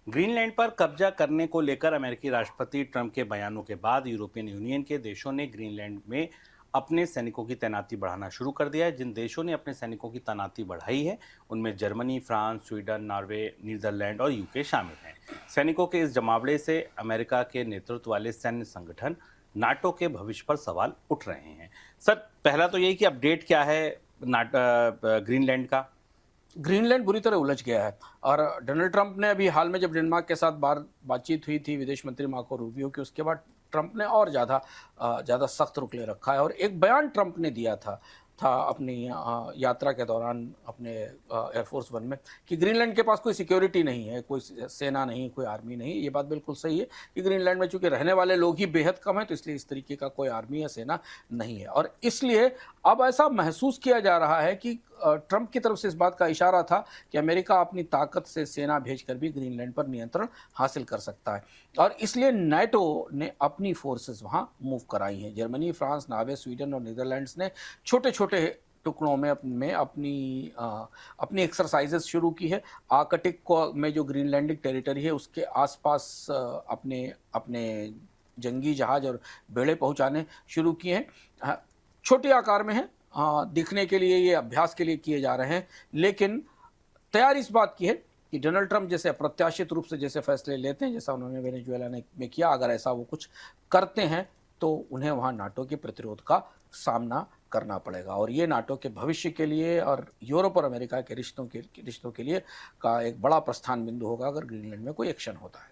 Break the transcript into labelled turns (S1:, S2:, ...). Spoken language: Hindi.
S1: ग्रीनलैंड पर कब्जा करने को लेकर अमेरिकी राष्ट्रपति ट्रंप के बयानों के बाद यूरोपियन यूनियन के देशों ने ग्रीनलैंड में अपने सैनिकों की तैनाती बढ़ाना शुरू कर दिया है। जिन देशों ने अपने सैनिकों की तैनाती बढ़ाई है उनमें Germany, France, Sweden, Norway, Netherland और यूके शामिल हैं। सैनिकों के इस जमावड़े से अमेरिका के नेतृत्व वाले सैन्य संगठन नाटो के भविष्य पर सवाल उठ रहे हैं। सर, पहला तो यही कि अपडेट क्या है ग्रीनलैंड का।
S2: ग्रीनलैंड बुरी तरह उलझ गया है और डोनाल्ड ट्रंप ने अभी हाल में जब डेनमार्क के साथ बातचीत हुई थी विदेश मंत्री मार्को रूबियो की, उसके बाद ट्रंप ने और ज़्यादा सख्त रुख ले रखा है। और एक बयान ट्रंप ने दिया था अपनी यात्रा के दौरान अपने एयरफोर्स वन में कि ग्रीनलैंड के पास कोई सिक्योरिटी नहीं है, कोई सेना नहीं, कोई आर्मी नहीं। ये बात बिल्कुल सही है कि ग्रीनलैंड में चूंकि रहने वाले लोग ही बेहद कम हैं, तो इसलिए इस तरीके का कोई आर्मी या सेना नहीं है। और इसलिए अब ऐसा महसूस किया जा रहा है कि ट्रंप की तरफ से इस बात का इशारा था कि अमेरिका अपनी ताकत से सेना भेजकर भी ग्रीनलैंड पर नियंत्रण हासिल कर सकता है। और इसलिए नाटो ने अपनी फोर्सेस वहां मूव कराई हैं। जर्मनी, फ्रांस, नॉर्वे, स्वीडन और नीदरलैंड्स ने छोटे छोटे टुकड़ों में अपनी एक्सरसाइजेस शुरू की है। आर्कटिक को में जो ग्रीनलैंडिक टेरिटरी है उसके आसपास अपने अपने जंगी जहाज और बेड़े पहुंचाने शुरू किए हैं। छोटे आकार में है, दिखने के लिए, ये अभ्यास के लिए किए जा रहे हैं, लेकिन तैयारी इस बात की है कि डोनाल्ड ट्रंप जैसे अप्रत्याशित रूप से जैसे फैसले लेते हैं, जैसा उन्होंने वेनेजुएला में किया, अगर ऐसा वो कुछ करते हैं तो उन्हें वहां नाटो के प्रतिरोध का सामना करना पड़ेगा। और ये नाटो के भविष्य के लिए और यूरोप और अमेरिका के रिश्तों के लिए का एक बड़ा प्रस्थान बिंदु होगा अगर ग्रीनलैंड में कोई एक्शन होता है।